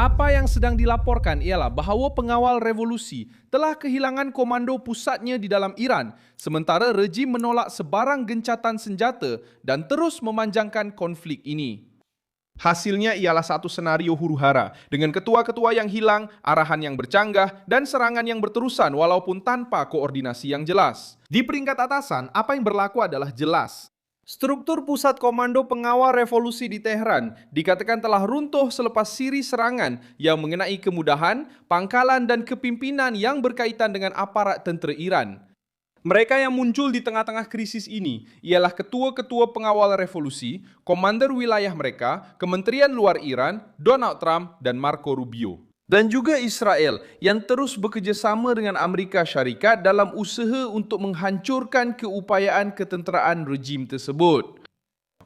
Apa yang sedang dilaporkan ialah bahawa pengawal revolusi telah kehilangan komando pusatnya di dalam Iran, sementara rejim menolak sebarang gencatan senjata dan terus memanjangkan konflik ini. Hasilnya ialah satu senario huru-hara dengan ketua-ketua yang hilang, arahan yang bercanggah, dan serangan yang berterusan walaupun tanpa koordinasi yang jelas. Di peringkat atasan, apa yang berlaku adalah jelas. Struktur pusat komando pengawal revolusi di Teheran dikatakan telah runtuh selepas siri serangan yang mengenai kemudahan, pangkalan dan kepimpinan yang berkaitan dengan aparat tentera Iran. Mereka yang muncul di tengah-tengah krisis ini ialah ketua-ketua pengawal revolusi, komander wilayah mereka, Kementerian Luar Iran, Donald Trump, dan Marco Rubio. Dan juga Israel yang terus bekerjasama dengan Amerika Syarikat dalam usaha untuk menghancurkan keupayaan ketenteraan rejim tersebut.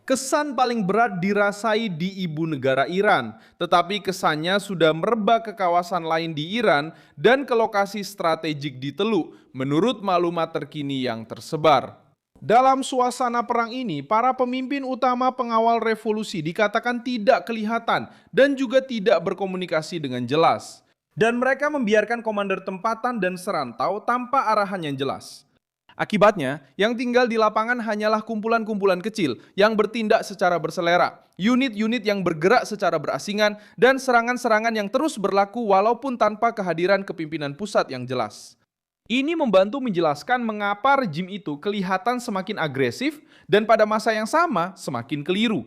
Kesan paling berat dirasai di ibu negara Iran, tetapi kesannya sudah merebak ke kawasan lain di Iran dan ke lokasi strategik di Teluk, menurut maklumat terkini yang tersebar. Dalam suasana perang ini, para pemimpin utama pengawal revolusi dikatakan tidak kelihatan dan juga tidak berkomunikasi dengan jelas. Dan mereka membiarkan komander tempatan dan serantau tanpa arahan yang jelas. Akibatnya, yang tinggal di lapangan hanyalah kumpulan-kumpulan kecil yang bertindak secara berselera, unit-unit yang bergerak secara berasingan, dan serangan-serangan yang terus berlaku walaupun tanpa kehadiran kepimpinan pusat yang jelas. Ini membantu menjelaskan mengapa rejim itu kelihatan semakin agresif dan pada masa yang sama semakin keliru.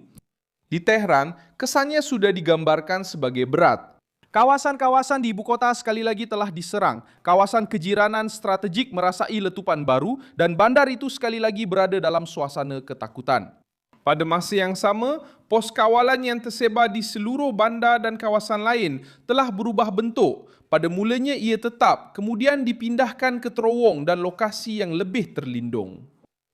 Di Teheran, kesannya sudah digambarkan sebagai berat. Kawasan-kawasan di ibu kota sekali lagi telah diserang. Kawasan kejiranan strategik merasai letupan baru dan bandar itu sekali lagi berada dalam suasana ketakutan. Pada masa yang sama, pos kawalan yang tersebar di seluruh bandar dan kawasan lain telah berubah bentuk. Pada mulanya ia tetap, kemudian dipindahkan ke terowong dan lokasi yang lebih terlindung.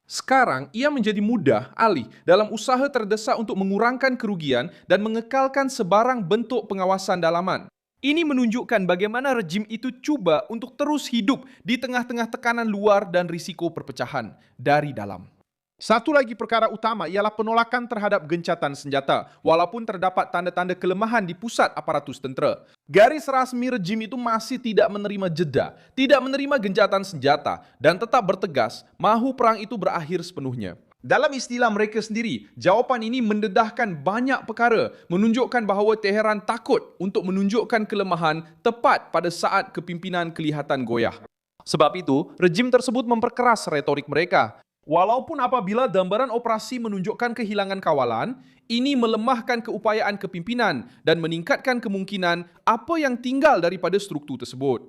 Sekarang, ia menjadi mudah alih dalam usaha terdesak untuk mengurangkan kerugian dan mengekalkan sebarang bentuk pengawasan dalaman. Ini menunjukkan bagaimana rejim itu cuba untuk terus hidup di tengah-tengah tekanan luar dan risiko perpecahan dari dalam. Satu lagi perkara utama ialah penolakan terhadap gencatan senjata, walaupun terdapat tanda-tanda kelemahan di pusat aparatus tentera. Garis rasmi rejim itu masih tidak menerima jeda, tidak menerima gencatan senjata, dan tetap bertegas mahu perang itu berakhir sepenuhnya. Dalam istilah mereka sendiri, jawapan ini mendedahkan banyak perkara, menunjukkan bahawa Teheran takut untuk menunjukkan kelemahan tepat pada saat kepimpinan kelihatan goyah. Sebab itu, rejim tersebut memperkeras retorik mereka. Walaupun apabila gambaran operasi menunjukkan kehilangan kawalan, ini melemahkan keupayaan kepimpinan dan meningkatkan kemungkinan apa yang tinggal daripada struktur tersebut.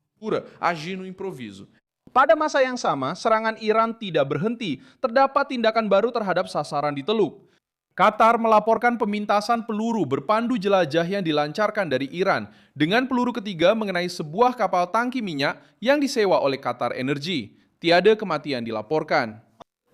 Agir no improviso. Pada masa yang sama, serangan Iran tidak berhenti. Terdapat tindakan baru terhadap sasaran di Teluk. Qatar melaporkan pemintasan peluru berpandu jelajah yang dilancarkan dari Iran dengan peluru ketiga mengenai sebuah kapal tangki minyak yang disewa oleh Qatar Energy. Tiada kematian dilaporkan.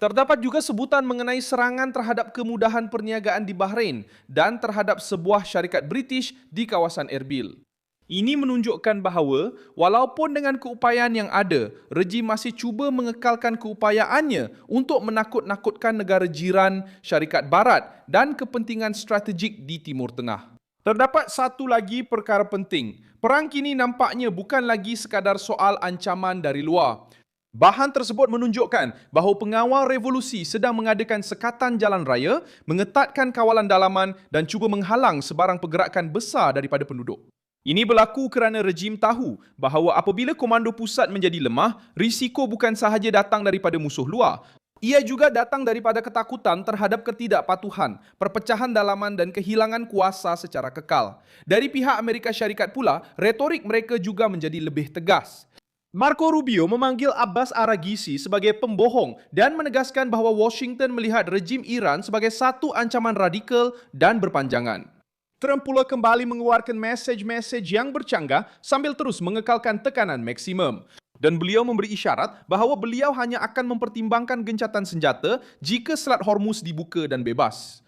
Terdapat juga sebutan mengenai serangan terhadap kemudahan perniagaan di Bahrain dan terhadap sebuah syarikat British di kawasan Erbil. Ini menunjukkan bahawa walaupun dengan keupayaan yang ada, rejim masih cuba mengekalkan keupayaannya untuk menakut-nakutkan negara jiran, syarikat barat dan kepentingan strategik di Timur Tengah. Terdapat satu lagi perkara penting. Perang kini nampaknya bukan lagi sekadar soal ancaman dari luar. Bahan tersebut menunjukkan bahawa pengawal revolusi sedang mengadakan sekatan jalan raya, mengetatkan kawalan dalaman dan cuba menghalang sebarang pergerakan besar daripada penduduk. Ini berlaku kerana rejim tahu bahawa apabila komando pusat menjadi lemah, risiko bukan sahaja datang daripada musuh luar. Ia juga datang daripada ketakutan terhadap ketidakpatuhan, perpecahan dalaman dan kehilangan kuasa secara kekal. Dari pihak Amerika Syarikat pula, retorik mereka juga menjadi lebih tegas. Marco Rubio memanggil Abbas Araghisi sebagai pembohong dan menegaskan bahawa Washington melihat rejim Iran sebagai satu ancaman radikal dan berpanjangan. Trump pula kembali mengeluarkan mesej-mesej yang bercanggah sambil terus mengekalkan tekanan maksimum. Dan beliau memberi isyarat bahawa beliau hanya akan mempertimbangkan gencatan senjata jika Selat Hormuz dibuka dan bebas.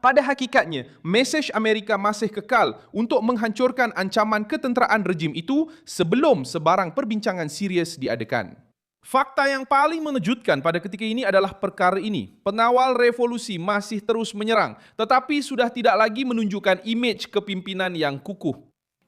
Pada hakikatnya, mesej Amerika masih kekal untuk menghancurkan ancaman ketenteraan rejim itu sebelum sebarang perbincangan serius diadakan. Fakta yang paling mengejutkan pada ketika ini adalah perkara ini. Pengawal revolusi masih terus menyerang, tetapi sudah tidak lagi menunjukkan imej kepimpinan yang kukuh.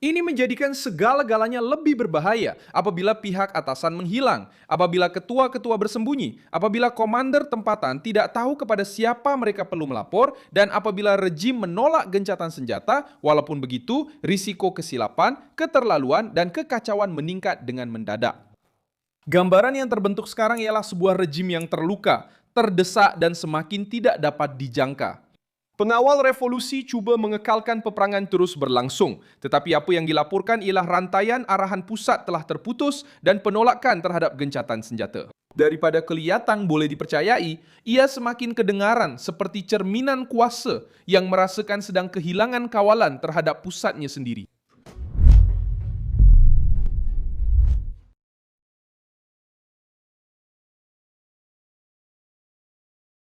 Ini menjadikan segala-galanya lebih berbahaya apabila pihak atasan menghilang, apabila ketua-ketua bersembunyi, apabila komander tempatan tidak tahu kepada siapa mereka perlu melapor, dan apabila rejim menolak gencatan senjata. Walaupun begitu, risiko kesilapan, keterlaluan, dan kekacauan meningkat dengan mendadak. Gambaran yang terbentuk sekarang ialah sebuah rejim yang terluka, terdesak, dan semakin tidak dapat dijangka. Pengawal revolusi cuba mengekalkan peperangan terus berlangsung, tetapi apa yang dilaporkan ialah rantaian arahan pusat telah terputus dan penolakan terhadap gencatan senjata. Daripada kelihatan boleh dipercayai, ia semakin kedengaran seperti cerminan kuasa yang merasakan sedang kehilangan kawalan terhadap pusatnya sendiri.